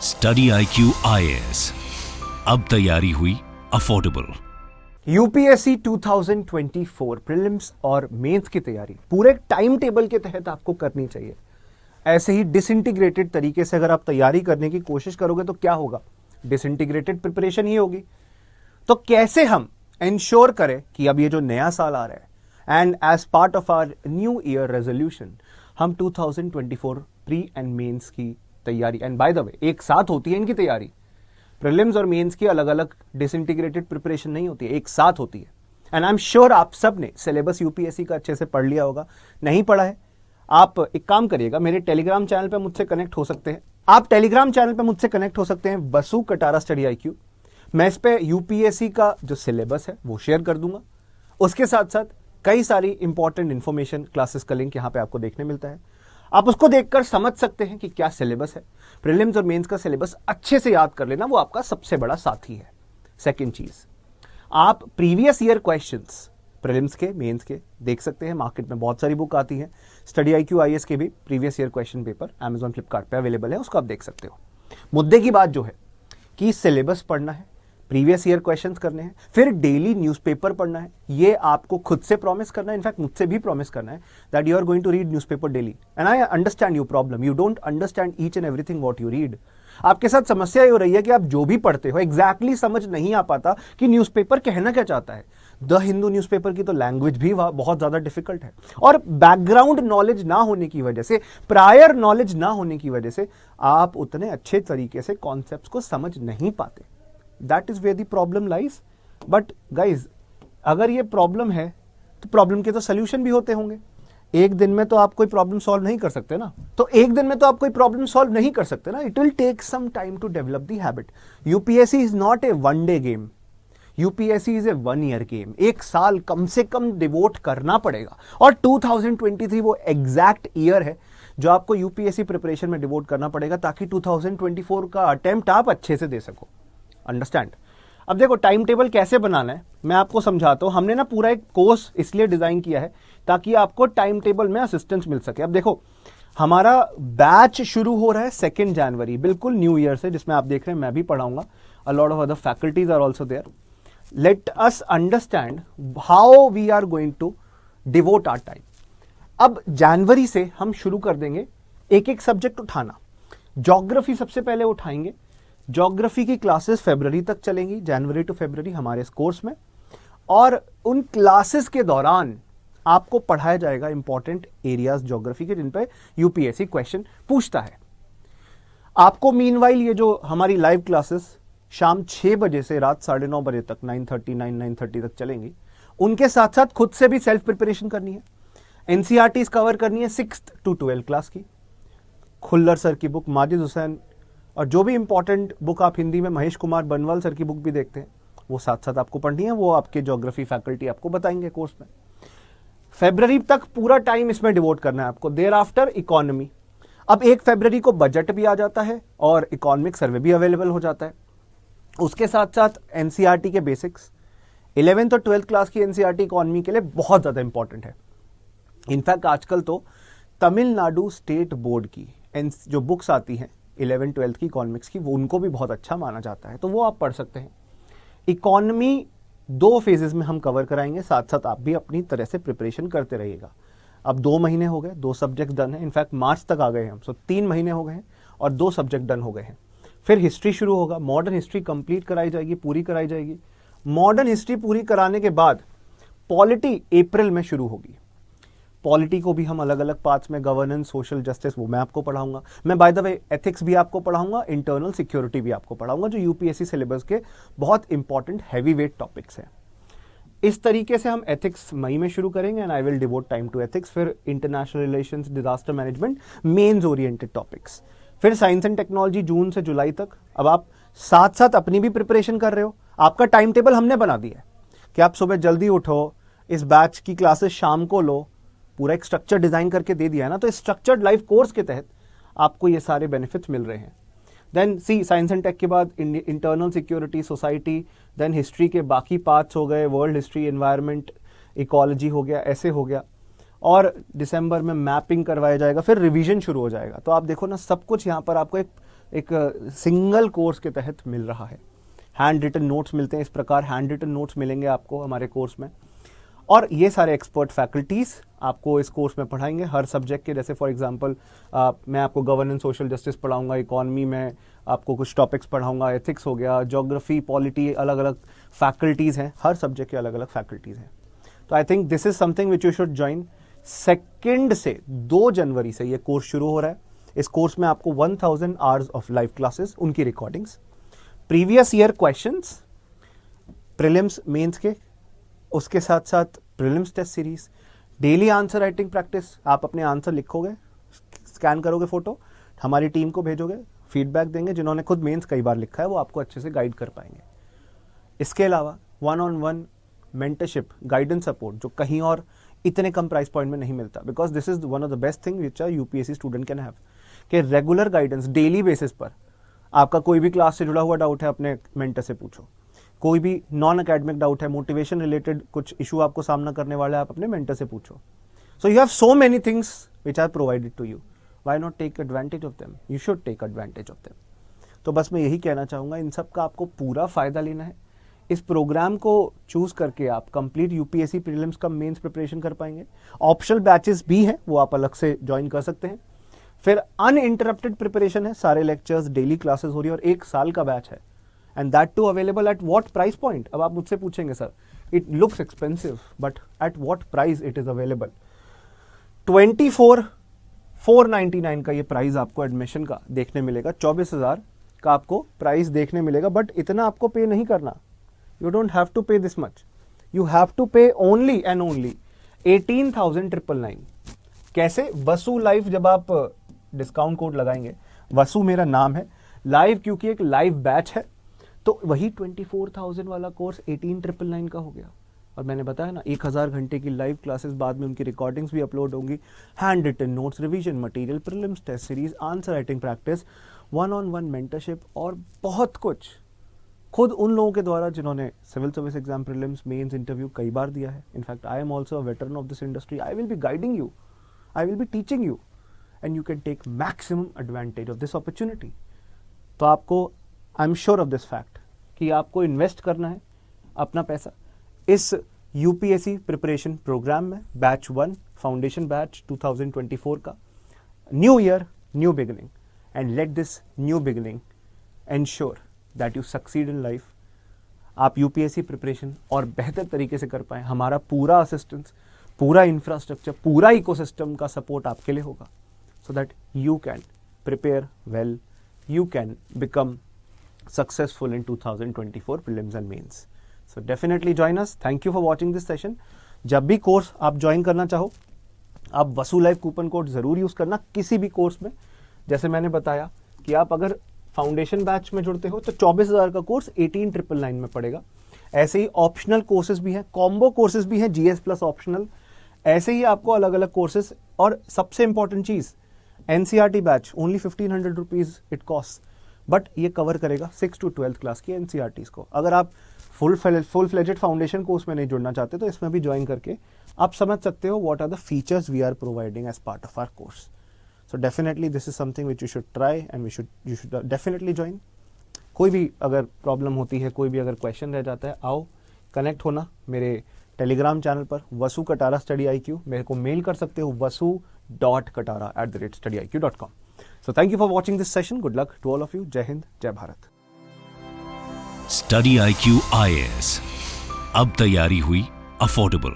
Study IQ IAS, अब तैयारी हुई अफोर्डेबल। यूपीएससी 2024 प्रीलिम्स और मेंस की तैयारी पूरे टाइम टेबल के तहत आपको करनी चाहिए। ऐसे ही डिसइंटीग्रेटेड तरीके से अगर आप तैयारी करने की कोशिश करोगे तो क्या होगा? डिसइंटीग्रेटेड प्रिपरेशन ही होगी। तो कैसे हम इंश्योर करें कि अब ये जो नया साल आ रहा है and as part of our new year resolution हम 2024 प्री एंड मेंस की तैयारी, एंड बाय द वे एक साथ होती है इनकी तैयारी, प्रीलिम्स और मेंस की अलग अलग डिसइंटीग्रेटेड प्रिपरेशन नहीं होती है, एक साथ होती है। एंड आई एम श्योर आप सब ने सिलेबस यूपीएससी का अच्छे से पढ़ लिया होगा। नहीं पढ़ा है, आप एक काम करिएगा, मेरे टेलीग्राम चैनल पे मुझसे कनेक्ट हो सकते हैं। आप टेलीग्राम चैनल पे मुझसे कनेक्ट हो सकते हैं, बसु कटारा स्टडी IQ। मैं इस पे यूपीएससी का जो सिलेबस है वो शेयर कर दूंगा। उसके साथ साथ कई सारी इंपॉर्टेंट इंफॉर्मेशन क्लासेस का लिंक यहाँ पे आपको देखने मिलता है। आप उसको देखकर समझ सकते हैं कि क्या सिलेबस है। प्रीलिम्स और मेंस का सिलेबस अच्छे से याद कर लेना, वो आपका सबसे बड़ा साथी है। सेकंड चीज, आप प्रीवियस ईयर क्वेश्चंस प्रीलिम्स के मेंस के देख सकते हैं। मार्केट में बहुत सारी बुक आती है, स्टडी IQ IAS के भी previous year question paper Amazon Flipkart पे अवेलेबल है, उसको आप देख सकते हो। मुद्दे की बात जो है कि सिलेबस पढ़ना है, प्रीवियस ईयर क्वेश्चंस करने हैं, फिर डेली न्यूज़पेपर पढ़ना है। ये आपको खुद से प्रॉमिस करना है, इनफैक्ट मुझसे भी प्रॉमिस करना है that you are going to read newspaper daily. And I understand your problem, you don't understand each and everything what you read. आपके साथ समस्या ये हो रही है कि आप जो भी पढ़ते हो एग्जैक्टली समझ नहीं आ पाता कि न्यूज़पेपर कहना क्या चाहता है। द हिंदू न्यूज़पेपर की तो लैंग्वेज भी बहुत ज्यादा डिफिकल्ट है, और बैकग्राउंड नॉलेज ना होने की वजह से, प्रायर नॉलेज ना होने की वजह से आप उतने अच्छे तरीके से कॉन्सेप्ट्स को समझ नहीं पाते। That is where the problem lies. But guys, अगर ये प्रॉब्लम है तो प्रॉब्लम के तो सोल्यूशन भी होते होंगे। एक दिन में तो आप कोई प्रॉब्लम सॉल्व नहीं कर सकते ना, तो एक दिन में तो आप कोई प्रॉब्लम सॉल्व नहीं कर सकते ना। It will take some time to develop the habit. UPSC is not a one day game, UPSC is a 1 year game. एक साल कम से कम डिवोट करना पड़ेगा, और 2023 वो एग्जैक्ट ईयर है जो आपको यूपीएससी प्रिपरेशन में डिवोट करना पड़ेगा, ताकि 2024 का अटेम्प्ट आप अच्छे से दे सको। अंडरस्टैंड? अब देखो, टाइम टेबल कैसे बनाना है मैं आपको समझाता हूं। हमने ना पूरा एक कोर्स इसलिए डिजाइन किया है ताकि आपको टाइम टेबल में असिस्टेंस मिल सके। अब देखो, हमारा बैच शुरू हो रहा है 2 जनवरी, बिल्कुल न्यू ईयर से, जिसमें आप देख रहे हैं मैं भी पढ़ाऊंगा। A lot of other faculties are also there. Let us understand how we are going to devote our time. अब जनवरी से हम शुरू कर देंगे एक एक सब्जेक्ट उठाना। ज्योग्राफी सबसे पहले उठाएंगे। ज्योग्राफी की क्लासेस फरवरी तक चलेंगी, जनवरी टू फरवरी हमारे इस कोर्स में। और उन क्लासेस के दौरान आपको पढ़ाया जाएगा इंपॉर्टेंट एरियाज ज्योग्राफी के, जिन पे यूपीएससी क्वेश्चन पूछता है। आपको मीनवाइल ये जो हमारी लाइव क्लासेस शाम 6 बजे से रात 9:30 बजे तक 9:30 तक चलेंगी, उनके साथ साथ खुद से भी सेल्फ प्रिपरेशन करनी है। एनसीईआरटी कवर करनी है 6th to 12th क्लास की। खुल्लर सर की बुक, माजिद हुसैन, और जो भी इंपॉर्टेंट बुक आप हिंदी में महेश कुमार बनवाल सर की बुक भी देखते हैं, वो साथ साथ आपको पढ़नी है। वो आपके ज्योग्राफी फैकल्टी आपको बताएंगे कोर्स में। फरवरी तक पूरा टाइम इसमें डिवोट करना है आपको। Thereafter economy. अब 1 फरवरी को बजट भी आ जाता है और इकोनॉमिक सर्वे भी अवेलेबल हो जाता है। उसके साथ साथ एनसीईआरटी के बेसिक्स, 11th और 12th क्लास की एनसीईआरटी इकोनॉमी के लिए बहुत ज्यादा इंपॉर्टेंट है। इनफैक्ट आजकल तो तमिलनाडु स्टेट बोर्ड की जो बुक्स आती हैं 11th 12th की इकोनॉमिक्स की, वो उनको भी बहुत अच्छा माना जाता है, तो वो आप पढ़ सकते हैं। इकोनॉमी 2 फेजेस में हम कवर कराएंगे, साथ साथ आप भी अपनी तरह से प्रिपरेशन करते रहिएगा। अब 2 महीने हो गए, 2 सब्जेक्ट डन है। इनफैक्ट मार्च तक आ गए हैं हम, सो 3 महीने हो गए हैं और 2 सब्जेक्ट डन हो गए हैं। फिर हिस्ट्री शुरू होगा, मॉडर्न हिस्ट्री कंप्लीट कराई जाएगी, पूरी कराई जाएगी। मॉडर्न हिस्ट्री पूरी कराने के बाद पॉलिटी अप्रैल में शुरू होगी। पॉलिटी को भी हम अलग अलग पार्ट्स में, गवर्नेंस, सोशल जस्टिस, वो मैं आपको पढ़ाऊंगा। मैं बाय द वे एथिक्स भी आपको पढ़ाऊंगा, इंटरनल सिक्योरिटी भी आपको पढ़ाऊंगा, जो यूपीएससी सिलेबस के बहुत इंपॉर्टेंट हैवी वेट टॉपिक्स हैं। इस तरीके से हम एथिक्स मई में शुरू करेंगे, and I will devote time to ethics. फिर international relations, disaster management, mains oriented topics. फिर साइंस एंड टेक्नोलॉजी जून से जुलाई तक। अब आप साथ साथ अपनी भी प्रिपरेशन कर रहे हो। आपका टाइम टेबल हमने बना दिया है कि आप सुबह जल्दी उठो, इस बैच की क्लासेस शाम को लो, पूरा एक स्ट्रक्चर डिजाइन करके दे दिया है ना। तो स्ट्रक्चर्ड लाइफ कोर्स के तहत आपको ये सारे बेनिफिट्स मिल रहे हैं। Then C, science and tech के बाद internal security, society, then history के बाकी पार्ट्स हो गए, वर्ल्ड हिस्ट्री, एनवायरनमेंट, इकोलॉजी हो गया, ऐसे हो गया। और दिसंबर में मैपिंग करवाया जाएगा, फिर रिवीजन शुरू हो जाएगा। तो आप देखो ना, सब कुछ यहाँ पर आपको एक एक सिंगल कोर्स के तहत मिल रहा है। हैंड रिटन नोट्स मिलते हैं, इस प्रकार हैंड रिटन नोट्स मिलेंगे आपको हमारे कोर्स में, और ये सारे एक्सपर्ट फैकल्टीज आपको इस कोर्स में पढ़ाएंगे हर सब्जेक्ट के। जैसे फॉर एग्जांपल मैं आपको गवर्नेंस सोशल जस्टिस पढ़ाऊंगा, इकोनॉमी में आपको कुछ टॉपिक्स पढ़ाऊंगा, एथिक्स हो गया, ज्योग्राफी, पॉलिटी, अलग अलग फैकल्टीज हैं, हर सब्जेक्ट के अलग अलग फैकल्टीज हैं। तो I think this is something which you should join. 2 से 2 जनवरी से ये कोर्स शुरू हो रहा है। इस कोर्स में आपको 1000 आवर्स ऑफ लाइव क्लासेस, उनकी recordings, previous year questions, prelims mains के, उसके साथ साथ prelims test series, daily answer writing practice. आप अपने आंसर लिखोगे, स्कैन करोगे फोटो, हमारी टीम को भेजोगे, फीडबैक देंगे। जिन्होंने खुद मेंस कई बार लिखा है वो आपको अच्छे से गाइड कर पाएंगे। इसके अलावा 1-on-1 मेंटरशिप, गाइडेंस सपोर्ट, जो कहीं और इतने कम प्राइस पॉइंट में नहीं मिलता, because this is one of the best thing which a UPSC student can have, कि रेगुलर गाइडेंस डेली बेसिस पर। आपका कोई भी क्लास से जुड़ा हुआ डाउट है अपने मेंटर से पूछो, कोई भी नॉन अकेडमिक डाउट है, मोटिवेशन रिलेटेड कुछ इशू आपको सामना करने वाला है, आप अपने मेंटर से पूछो। So you have so many things which are provided to you, why not take advantage of them, you should take advantage of them. तो बस मैं यही कहना चाहूंगा, इन सब का आपको पूरा फायदा लेना है। इस प्रोग्राम को चूज करके आप कंप्लीट यूपीएससी प्रीलिम्स का मेंस प्रिपरेशन कर पाएंगे। ऑप्शनल बैचेस भी हैं, वो आप अलग से ज्वाइन कर सकते हैं। फिर अनइंटरप्टेड प्रिपरेशन है, सारे लेक्चर्स, डेली क्लासेस हो रही है, और 1 साल का बैच है, and that too available at what price point. अब आप मुझसे पूछेंगे sir it looks expensive, but at what price it is available. 24,499 का ये प्राइस आपको एडमिशन का देखने मिलेगा, 24,000 का आपको प्राइस देखने मिलेगा, बट इतना आपको पे नहीं करना। You don't have to pay this much. You have to pay only and only 18,999. कैसे? वसु लाइव, जब आप डिस्काउंट कोड लगाएंगे, वसु मेरा नाम है, लाइव क्योंकि एक लाइव बैच है, तो वही 24,000 वाला कोर्स 18,999 का हो गया। और मैंने बताया ना, 1000 घंटे की लाइव क्लासेस, बाद में उनकी रिकॉर्डिंग्स भी अपलोड होंगी, hand written notes, revision material, prelims test series, answer writing practice, 1-on-1 mentorship, और बहुत कुछ खुद उन लोगों के द्वारा जिन्होंने civil service exam, prelims, mains, interview कई बार दिया है। In fact I am also a veteran of this industry. I will be guiding you, I will be teaching you, and you can take maximum advantage of this opportunity. तो आपको, I am sure of this fact, कि आपको invest करना है अपना पैसा इस UPSC preparation programme में। बैच 1 फाउंडेशन बैच 2024 का, new year, new beginning, and let this new beginning ensure that you succeed in life. आप यूपीएससी प्रिपरेशन और बेहतर तरीके से कर पाए, हमारा पूरा असिस्टेंस, पूरा इंफ्रास्ट्रक्चर, पूरा इकोसिस्टम का सपोर्ट आपके लिए होगा, so that you can prepare well, you can become successful in 2024 prelims and mains. So definitely join us. Thank you for watching this session. जब भी कोर्स आप ज्वाइन करना चाहो, आप वसु लाइव कूपन कोड जरूर यूज करना किसी भी कोर्स में। जैसे मैंने बताया कि आप अगर फाउंडेशन बैच में जुड़ते हो तो 24,000 का कोर्स 18,999 में पड़ेगा। ऐसे ही ऑप्शनल कोर्सेज भी हैं, कॉम्बो कोर्सेज भी हैं, जीएस प्लस ऑप्शनल। ऐसे ही आपको अलग अलग कोर्सेज, और सबसे इंपॉर्टेंट चीज, NCERT batch only 1,500 rupees it cost, but ये कवर करेगा 6 to 12th क्लास की एनसीईआरटीज को। अगर आप फुल फ्लेजेड फाउंडेशन कोर्स में नहीं जुड़ना चाहते तो इसमें भी ज्वाइन करके आप समझ सकते हो what are the features we are providing as part of our course. So definitely this is something which you should try and you should definitely join. कोई भी अगर प्रॉब्लम होती है, कोई भी अगर क्वेश्चन रह जाता है, आओ कनेक्ट होना मेरे टेलीग्राम चैनल पर वसु कटारा स्टडी IQ। मेरे को मेल कर सकते हो wasu.katara@studyIQ.com। So thank you for watching this session. Good luck to all of you. Jai Hind, Jai Bharat. Study IQ IAS, अब तैयारी हुई अफोर्डेबल।